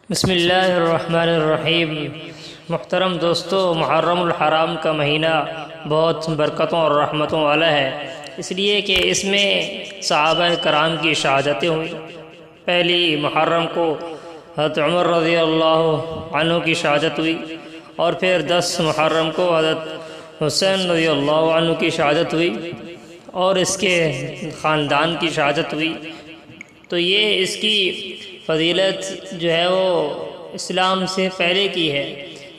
بسم اللہ الرحمن الرحیم۔ محترم دوستو، محرم الحرام کا مہینہ بہت برکتوں اور رحمتوں والا ہے، اس لیے کہ اس میں صحابہ کرام کی شہادتیں ہوئی۔ پہلی محرم کو حضرت عمر رضی اللہ عنہ کی شہادت ہوئی، اور پھر 10 محرم کو حضرت حسین رضی اللہ عنہ کی شہادت ہوئی، اور اس کے خاندان کی شہادت ہوئی۔ تو یہ اس کی فضیلت جو ہے وہ اسلام سے پہلے کی ہے،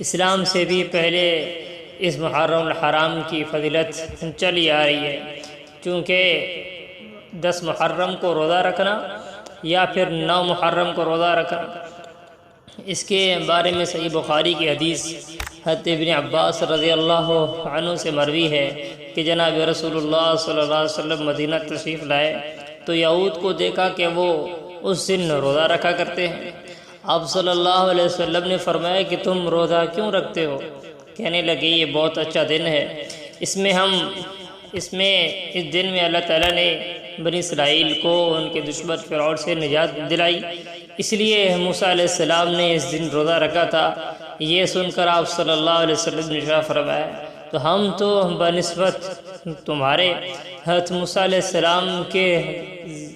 اسلام سے بھی پہلے اس محرم الحرام کی فضیلت چلی آ رہی ہے، چونکہ 10 محرم کو روزہ رکھنا یا پھر 9 محرم کو روزہ رکھنا، اس کے بارے میں صحیح بخاری کی حدیث حضرت ابن عباس رضی اللہ عنہ سے مروی ہے کہ جناب رسول اللہ صلی اللہ علیہ وسلم مدینہ تشریف لائے تو یہود کو دیکھا کہ وہ اس دن روزہ رکھا کرتے ہیں۔ آپ صلی اللہ علیہ وسلم نے فرمایا کہ تم روزہ کیوں رکھتے ہو؟ کہنے لگے یہ بہت اچھا دن ہے، اس دن میں اللہ تعالیٰ نے بنی اسرائیل کو ان کے دشمن فرعون سے نجات دلائی، اس لیے موسیٰ علیہ السلام نے اس دن روزہ رکھا تھا۔ یہ سن کر آپ صلی اللہ علیہ وسلم نے ارشاد فرمایا تو ہم تو بنسبت تمہارے حضرت موسیٰ علیہ السلام کے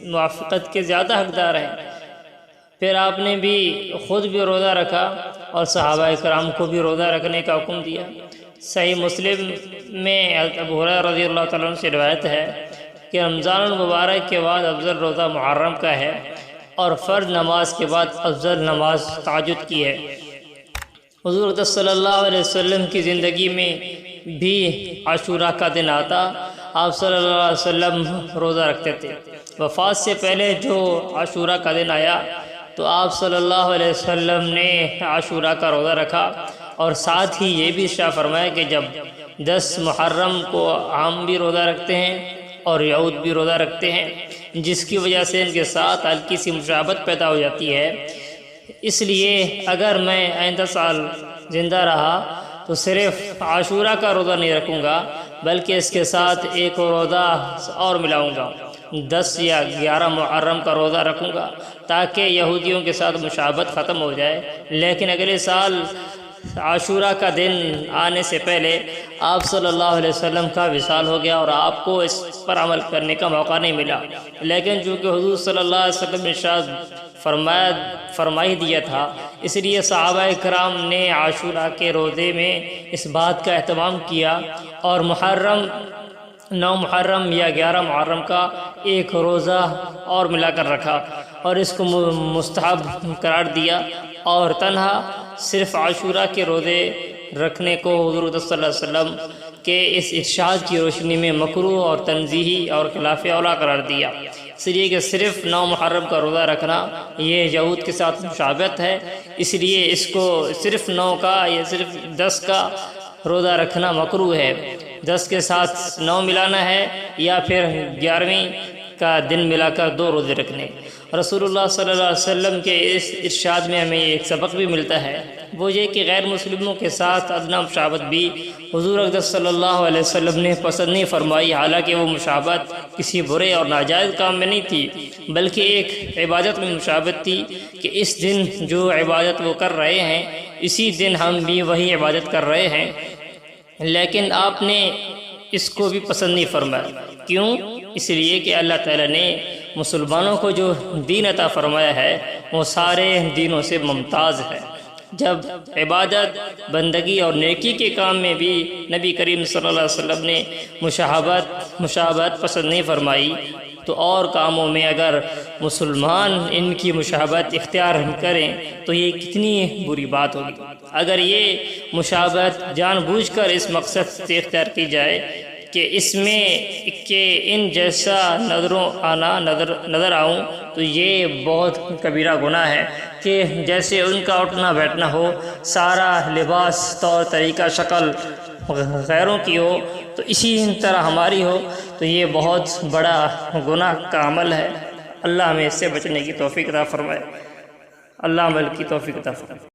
موافقت کے زیادہ حقدار ہیں۔ پھر آپ نے بھی خود بھی روزہ رکھا اور صحابہ کرام کو بھی روزہ رکھنے کا حکم دیا۔ صحیح مسلم میں ابو ہریرہ رضی اللہ تعالیٰ عنہ سے روایت ہے کہ رمضان المبارک کے بعد افضل روزہ محرم کا ہے، اور فرض نماز کے بعد افضل نماز تہجد کی ہے۔ حضور صلی اللہ علیہ وسلم کی زندگی میں بھی عاشوراء کا دن آتا، آپ صلی اللہ علیہ وسلم روزہ رکھتے تھے۔ وفات سے پہلے جو عاشوراء کا دن آیا تو آپ صلی اللہ علیہ وسلم نے عاشوراء کا روزہ رکھا، اور ساتھ ہی یہ بھی ارشاد فرمایا کہ جب 10 محرم کو عام بھی روزہ رکھتے ہیں اور یہود بھی روزہ رکھتے ہیں، جس کی وجہ سے ان کے ساتھ ہلکی سی مشابہت پیدا ہو جاتی ہے۔ اس لیے اگر میں آئندہ سال زندہ رہا تو صرف عاشوراء کا روزہ نہیں رکھوں گا، بلکہ اس کے ساتھ ایک روزہ اور ملاؤں گا، 10 یا 11 محرم کا روزہ رکھوں گا، تاکہ یہودیوں کے ساتھ مشابہت ختم ہو جائے۔ لیکن اگلے سال عاشوراء کا دن آنے سے پہلے آپ صلی اللہ علیہ وسلم کا وصال ہو گیا، اور آپ کو اس پر عمل کرنے کا موقع نہیں ملا۔ لیکن چونکہ حضور صلی اللہ علیہ وسلم نے ارشاد فرمائی دیا تھا، اس لیے صحابہ کرام نے عاشوراء کے روزے میں اس بات کا اہتمام کیا، اور 9 محرم یا 11 محرم کا ایک روزہ اور ملا کر رکھا، اور اس کو مستحب قرار دیا، اور تنہا صرف عاشوراء کے روزے رکھنے کو حضور صلی اللہ علیہ وسلم کے اس ارشاد کی روشنی میں مکروہ اور تنزیہی اور خلاف اولیٰ قرار دیا، اس لیے کہ صرف 9 محرم کا روزہ رکھنا یہ یہود کے ساتھ مشابہت ہے، اس لیے اس کو صرف 9 کا یا صرف 10 کا روزہ رکھنا مکروہ ہے۔ 10 کے ساتھ 9 ملانا ہے، یا پھر 11ویں کا دن ملا کر 2 روزے رکھنے۔ رسول اللہ صلی اللہ علیہ وسلم کے اس ارشاد میں ہمیں ایک سبق بھی ملتا ہے، وہ یہ کہ غیر مسلموں کے ساتھ ادنا مشابہت بھی حضور اقدس صلی اللہ علیہ وسلم نے پسند نہیں فرمائی، حالانکہ وہ مشابہت کسی برے اور ناجائز کام میں نہیں تھی، بلکہ ایک عبادت میں مشابہت تھی کہ اس دن جو عبادت وہ کر رہے ہیں اسی دن ہم بھی وہی عبادت کر رہے ہیں۔ لیکن آپ نے اس کو بھی پسند نہیں فرمایا، کیوں؟ اس لیے کہ اللہ تعالیٰ نے مسلمانوں کو جو دین عطا فرمایا ہے وہ سارے دینوں سے ممتاز ہے۔ جب عبادت، بندگی اور نیکی کے کام میں بھی نبی کریم صلی اللہ علیہ وسلم نے مشابہت پسند نہیں فرمائی، تو اور کاموں میں اگر مسلمان ان کی مشابہت اختیار کریں تو یہ کتنی بری بات ہوگی۔ اگر یہ مشابہت جان بوجھ کر اس مقصد سے اختیار کی جائے کہ اس میں کہ ان جیسا نظر آؤں، تو یہ بہت کبیرہ گناہ ہے کہ جیسے ان کا اٹھنا بیٹھنا ہو، سارا لباس، طور طریقہ، شکل غیروں کی ہو تو اسی طرح ہماری ہو، تو یہ بہت بڑا گناہ کا عمل ہے۔ اللہ ہمیں اس سے بچنے کی توفیق عطا فرمائے۔ اللہ عمل کی توفیق عطا فرمائے۔